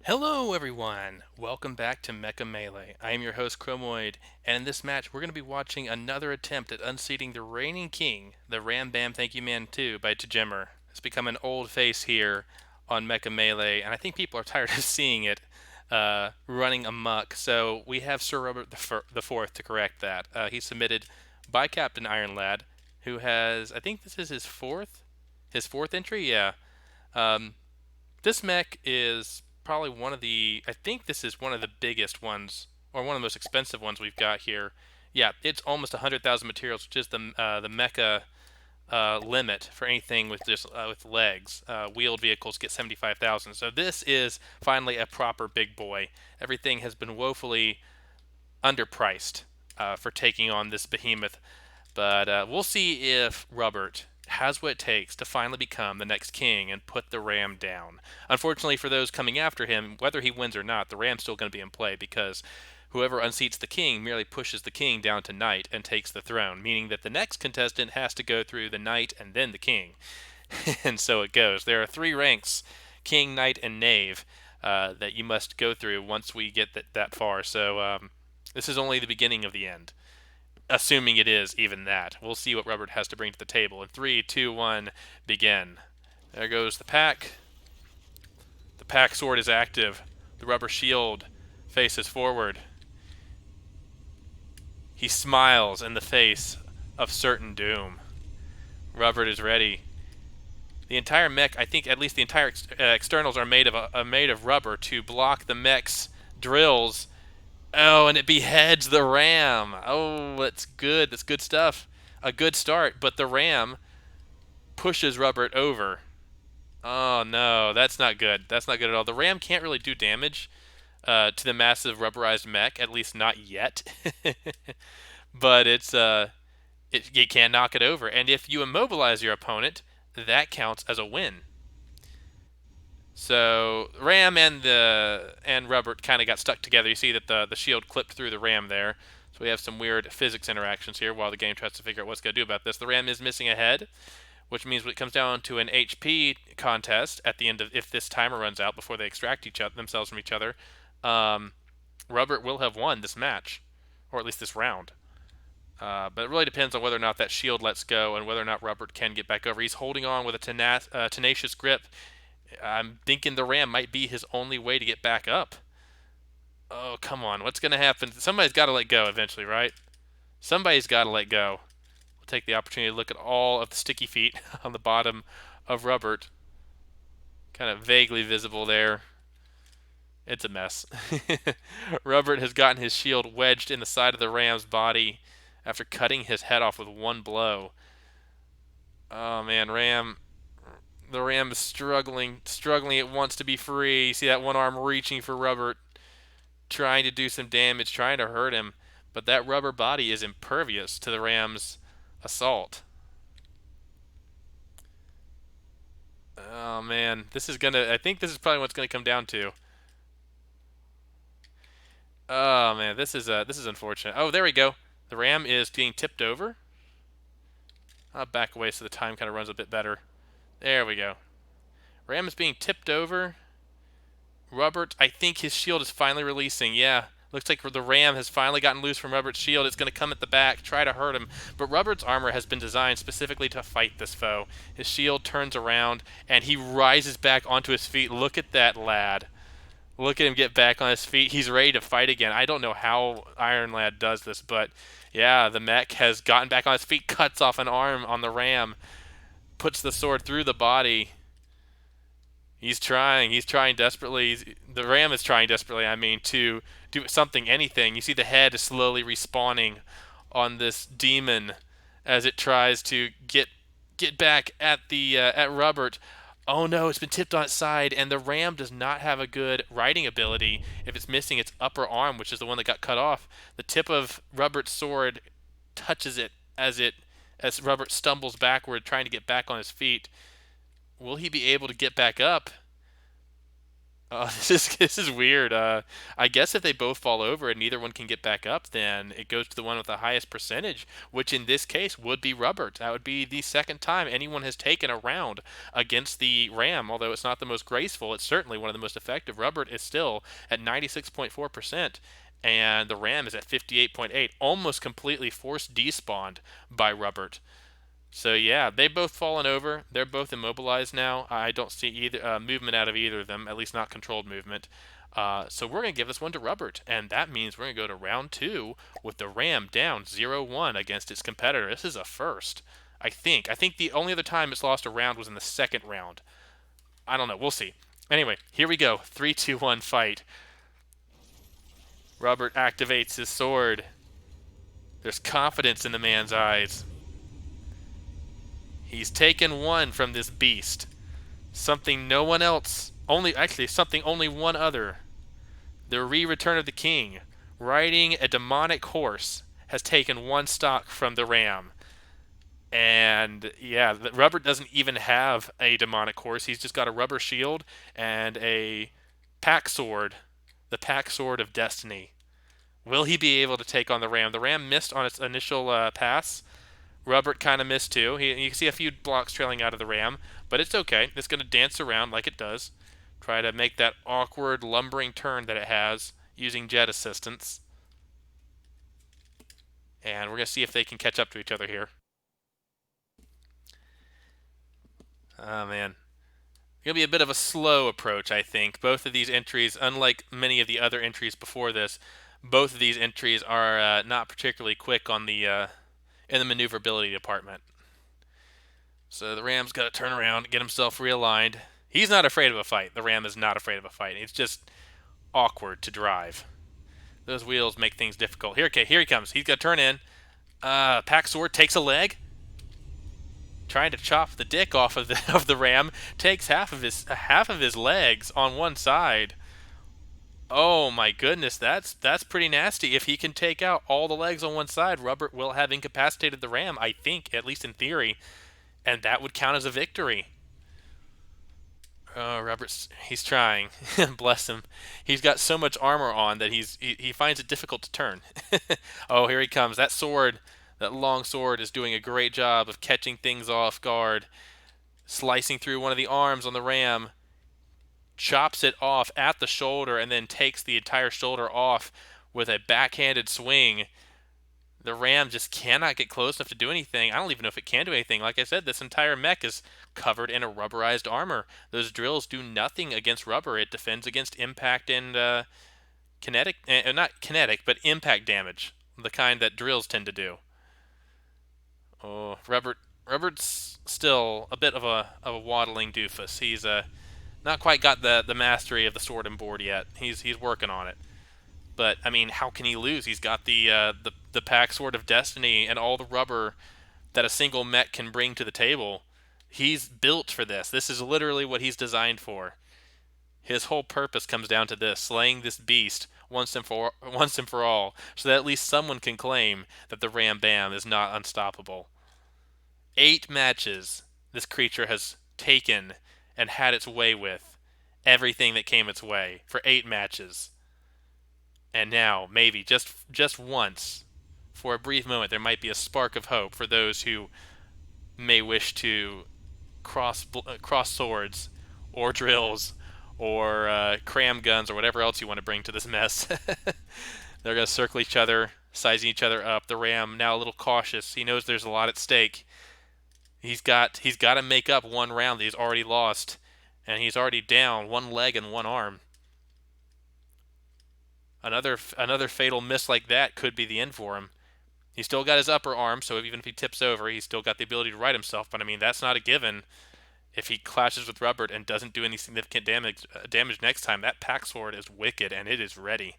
Hello everyone! Welcome back to Mecha Melee. I am your host Chromoid, and in this match we're going to be watching another attempt at unseating the reigning king, the RamBamThankUMam 2 by Tajimmer. It's become an old face here on Mecha Melee, and I think people are tired of seeing it running amok. So we have Sir Rubbert the Fourth to correct that. He's submitted by Captain Ironlad, who has, I think this is his fourth entry. Yeah. Um, this mech is probably I think this is one of the biggest ones, or one of the most expensive ones we've got here. Yeah, it's almost 100,000 materials, which is the Mecha limit for anything with just with legs. Wheeled vehicles get 75,000. So this is finally a proper big boy. Everything has been woefully underpriced for taking on this behemoth. But we'll see if Rubbert has what it takes to finally become the next king and put the Ram down. Unfortunately for those coming after him, whether he wins or not, the Ram's still going to be in play because whoever unseats the king merely pushes the king down to knight and takes the throne, meaning that the next contestant has to go through the knight and then the king. And so it goes. There are three ranks: king, knight, and knave, that you must go through once we get that far. So this is only the beginning of the end, assuming it is even that. We'll see what Rubbert has to bring to the table. In 3, 2, 1, begin. There goes the pack. The pack sword is active. The rubber shield faces forward. He smiles in the face of certain doom. Rubbert is ready. The entire mech, I think at least the entire externals are made of rubber to block the mech's drills. Oh, and it beheads the ram. Oh, that's good. That's good stuff. A good start, but the ram pushes Rubbert over. Oh, no. That's not good. That's not good at all. The ram can't really do damage to the massive rubberized mech, at least not yet. But it can knock it over. And if you immobilize your opponent, that counts as a win. So Ram and Rubbert kind of got stuck together. You see that the shield clipped through the Ram there. So we have some weird physics interactions here while the game tries to figure out what's going to do about this. The Ram is missing a head, which means when it comes down to an HP contest at the end of, if this timer runs out before they extract themselves from each other, Rubbert will have won this match, or at least this round. But it really depends on whether or not that shield lets go and whether or not Rubbert can get back over. He's holding on with a tenacious grip. I'm thinking the Ram might be his only way to get back up. Oh, come on. What's going to happen? Somebody's got to let go eventually, right? Somebody's got to let go. We'll take the opportunity to look at all of the sticky feet on the bottom of Rubbert. Kind of vaguely visible there. It's a mess. Rubbert has gotten his shield wedged in the side of the Ram's body after cutting his head off with one blow. Oh, man. The Ram is struggling. It wants to be free. You see that one arm reaching for Rubbert, trying to do some damage, trying to hurt him. But that rubber body is impervious to the Ram's assault. Oh man, I think this is probably what's gonna come down to. Oh man, this is unfortunate. Oh, there we go. The Ram is being tipped over. I'll back away so the time kind of runs a bit better. There we go. Ram is being tipped over. Rubbert, I think his shield is finally releasing. Yeah, looks like the Ram has finally gotten loose from Rubbert's shield. It's going to come at the back, try to hurt him. But Rubbert's armor has been designed specifically to fight this foe. His shield turns around, and he rises back onto his feet. Look at that lad. Look at him get back on his feet. He's ready to fight again. I don't know how Iron Lad does this, but yeah, the mech has gotten back on his feet, cuts off an arm on the Ram, puts the sword through the body. He's trying desperately. The Ram is trying desperately, I mean, to do something, anything. You see the head slowly respawning on this demon as it tries to get back at Rubbert. Oh no, it's been tipped on its side, and the Ram does not have a good riding ability if it's missing its upper arm, which is the one that got cut off. The tip of Rubbert's sword touches it as Rubbert stumbles backward, trying to get back on his feet. Will he be able to get back up? This is weird. I guess if they both fall over and neither one can get back up, then it goes to the one with the highest percentage, which in this case would be Rubbert. That would be the second time anyone has taken a round against the Ram. Although it's not the most graceful, it's certainly one of the most effective. Rubbert is still at 96.4%, and the Ram is at 58.8, almost completely forced despawned by Rubbert. So yeah, they've both fallen over. They're both immobilized now. I don't see either movement out of either of them, at least not controlled movement. So we're gonna give this one to Rubbert, and that means we're gonna go to round two with the Ram down 0-1 against its competitor. This is a first, I think. I think the only other time it's lost a round was in the second round. I don't know. We'll see. Anyway, here we go. 3-2-1 fight. Rubbert activates his sword. There's confidence in the man's eyes. He's taken one from this beast. Something no one else, something only one other. The re-return of the king, riding a demonic horse, has taken one stock from the Ram. And yeah, the Rubbert doesn't even have a demonic horse. He's just got a rubber shield and a pack sword, the pack sword of destiny. Will he be able to take on the Ram? The Ram missed on its initial pass. Rubbert kind of missed too. You can see a few blocks trailing out of the Ram, but it's okay. It's going to dance around like it does. Try to make that awkward lumbering turn that it has using jet assistance. And we're going to see if they can catch up to each other here. Oh, man. It's going to be a bit of a slow approach, I think. Both of these entries, unlike many of the other entries before this, both of these entries are not particularly quick on the in the maneuverability department. So the Ram's got to turn around, get himself realigned. He's not afraid of a fight. The Ram is not afraid of a fight. It's just awkward to drive. Those wheels make things difficult. Here he comes. He's got to turn in. Pack Sword takes a leg. Trying to chop the dick off of the Ram. Takes half of his legs on one side. Oh my goodness, that's pretty nasty. If he can take out all the legs on one side, Rubbert will have incapacitated the Ram, I think, at least in theory, and that would count as a victory. Oh, he's trying. Bless him. He's got so much armor on that he finds it difficult to turn. Oh, here he comes. That sword, that long sword, is doing a great job of catching things off guard, slicing through one of the arms on the Ram, chops it off at the shoulder, and then takes the entire shoulder off with a backhanded swing. The Ram just cannot get close enough to do anything. I don't even know if it can do anything. Like I said, this entire mech is covered in a rubberized armor. Those drills do nothing against rubber. It defends against impact and kinetic, not kinetic, but impact damage, the kind that drills tend to do. Oh, Rubbert's still a bit of a waddling doofus. He's not quite got the mastery of the sword and board yet. He's working on it. But I mean, how can he lose? He's got the pack sword of destiny and all the rubber that a single mech can bring to the table. He's built for this. This is literally what he's designed for. His whole purpose comes down to this: slaying this beast once and for all, so that at least someone can claim that the Ram Bam is not unstoppable. 8 matches this creature has taken and had its way with everything that came its way for 8 matches. And now, maybe just once, for a brief moment, there might be a spark of hope for those who may wish to cross swords, or drills, or cram guns, or whatever else you want to bring to this mess. They're gonna circle each other, sizing each other up. The Ram now a little cautious. He knows there's a lot at stake. He's got to make up one round that he's already lost, and he's already down one leg and one arm. Another fatal miss like that could be the end for him. He's still got his upper arm, so even if he tips over, he's still got the ability to right himself. But I mean, that's not a given. If he clashes with Rubbert and doesn't do any significant damage next time, that pack sword is wicked and it is ready.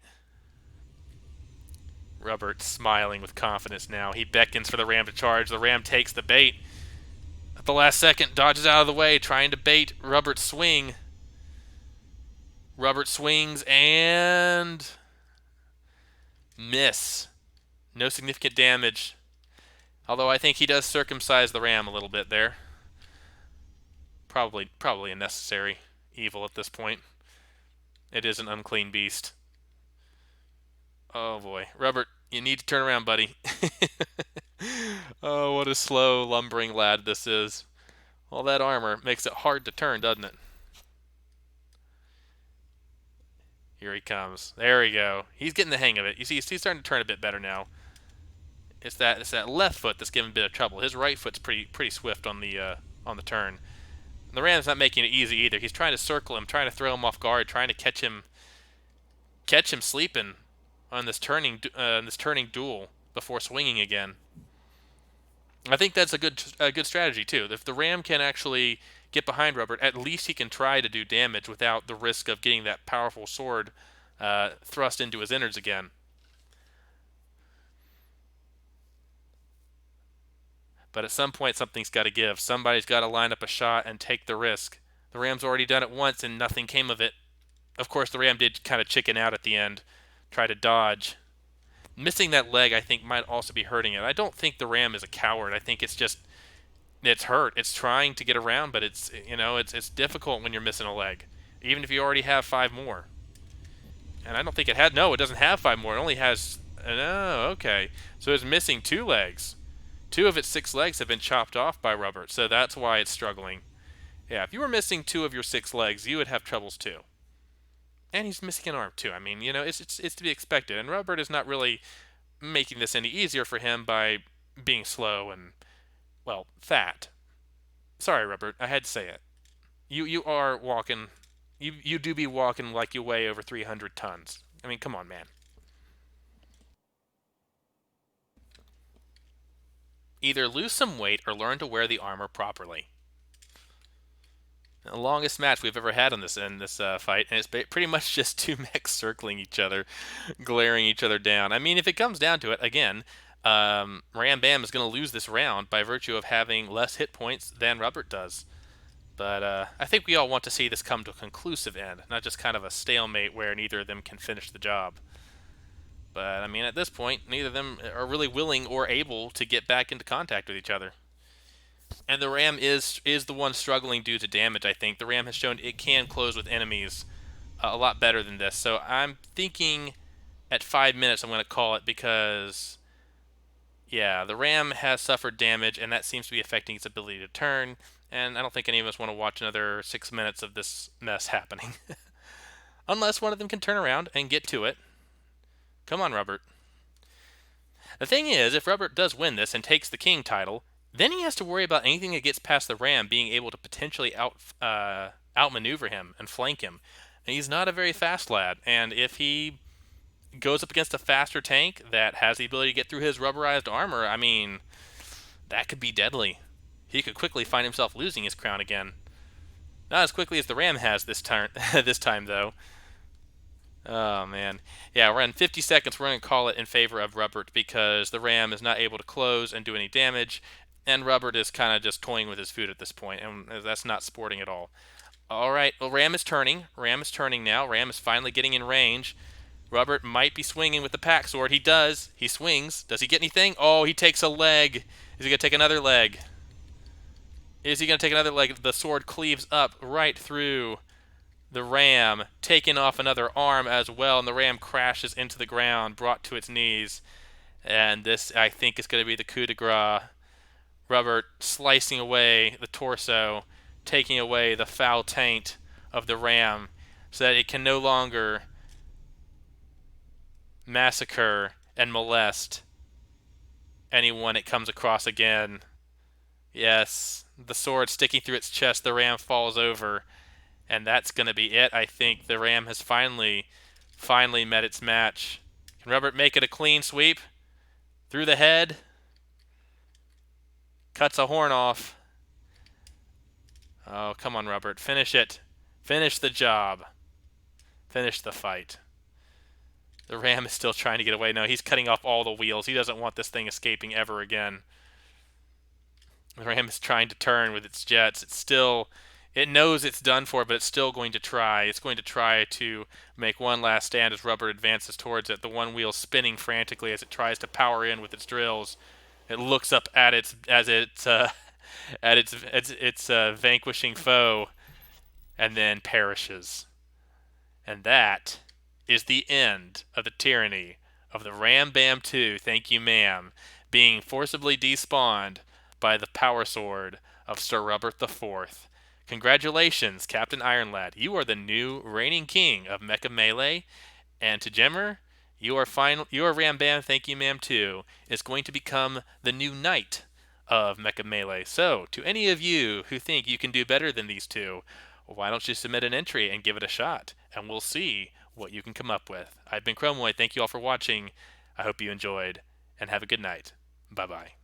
Rubbert smiling with confidence now. He beckons for the Ram to charge. The Ram takes the bait. At the last second, dodges out of the way, trying to bait Rubbert's swing. Rubbert swings and miss. No significant damage. Although I think he does circumcise the Ram a little bit there. Probably a necessary evil at this point. It is an unclean beast. Oh boy. Rubbert, you need to turn around, buddy. Oh, what a slow, lumbering lad this is. All that armor makes it hard to turn, doesn't it? Here he comes. There we go. He's getting the hang of it. You see, he's starting to turn a bit better now. It's that left foot that's giving a bit of trouble. His right foot's pretty swift on the turn. The Ram's not making it easy either. He's trying to circle him, trying to throw him off guard, trying to catch him sleeping on this turning duel before swinging again. I think that's a good strategy too. If the Ram can actually get behind Rubbert, at least he can try to do damage without the risk of getting that powerful sword thrust into his innards again. But at some point, something's got to give. Somebody's got to line up a shot and take the risk. The Ram's already done it once and nothing came of it. Of course, the Ram did kind of chicken out at the end, try to dodge. Missing that leg, I think, might also be hurting it. I don't think the Ram is a coward. I think it's hurt. It's trying to get around, but it's difficult when you're missing a leg, even if you already have five more. And I don't think it had. No, it doesn't have five more. It only has. No, okay. So it's missing two legs. Two of its six legs have been chopped off by Rubbert, so that's why it's struggling. Yeah, if you were missing two of your six legs, you would have troubles too. And he's missing an arm too. I mean, it's to be expected. And Rubbert is not really making this any easier for him by being slow and, well, fat. Sorry, Rubbert, I had to say it. You are walking. You do be walking like you weigh over 300 tons. I mean, come on, man. Either lose some weight or learn to wear the armor properly. The longest match we've ever had in this fight, and it's pretty much just two mechs circling each other, glaring each other down. I mean, if it comes down to it, again, Ram Bam is going to lose this round by virtue of having less hit points than Rubbert does. But I think we all want to see this come to a conclusive end, not just kind of a stalemate where neither of them can finish the job. But I mean, at this point, neither of them are really willing or able to get back into contact with each other. And the Ram is the one struggling due to damage. I think the Ram has shown it can close with enemies a lot better than this. So I'm thinking at 5 minutes I'm going to call it because, yeah, the Ram has suffered damage and that seems to be affecting its ability to turn. And I don't think any of us want to watch another 6 minutes of this mess happening. Unless one of them can turn around and get to it. Come on, Rubbert. The thing is, if Rubbert does win this and takes the king title, then he has to worry about anything that gets past the Ram being able to potentially outmaneuver him and flank him. And he's not a very fast lad, and if he goes up against a faster tank that has the ability to get through his rubberized armor, I mean, that could be deadly. He could quickly find himself losing his crown again. Not as quickly as the Ram has this time, this time though. Oh man, yeah, we're in 50 seconds. We're going to call it in favor of Rubbert because the Ram is not able to close and do any damage, and Rubbert is kind of just toying with his food at this point, and that's not sporting at all. All right, well, Ram is turning. Ram is turning now. Ram is finally getting in range. Rubbert might be swinging with the pack sword. He does. He swings. Does he get anything? Oh, he takes a leg. Is he going to take another leg? Is he going to take another leg? The sword cleaves up right through the Ram, taking off another arm as well, and the Ram crashes into the ground, brought to its knees. And this, I think, is going to be the coup de grace. Rubbert slicing away the torso, taking away the foul taint of the Ram, so that it can no longer massacre and molest anyone it comes across again. Yes, the sword sticking through its chest, the Ram falls over, and that's going to be it. I think the Ram has finally met its match. Can Rubbert make it a clean sweep? Through the head. Cuts a horn off. Oh, come on, Rubbert. Finish it. Finish the job. Finish the fight. The Ram is still trying to get away. No, he's cutting off all the wheels. He doesn't want this thing escaping ever again. The Ram is trying to turn with its jets. It knows it's done for, but it's still going to try. It's going to try to make one last stand as Rubbert advances towards it. The one wheel spinning frantically as it tries to power in with its drills. It looks up at its vanquishing foe, and then perishes. And that is the end of the tyranny of the RamBam2, thank you ma'am, being forcibly despawned by the power sword of Sir Rubbert IV. Congratulations, Captain Ironlad. You are the new reigning king of Mecha Melee. And to Jemmer, your RamBam, thank you ma'am too, is going to become the new knight of Mecha Melee. So, to any of you who think you can do better than these two, why don't you submit an entry and give it a shot, and we'll see what you can come up with. I've been Chromoid. Thank you all for watching. I hope you enjoyed, and have a good night. Bye-bye.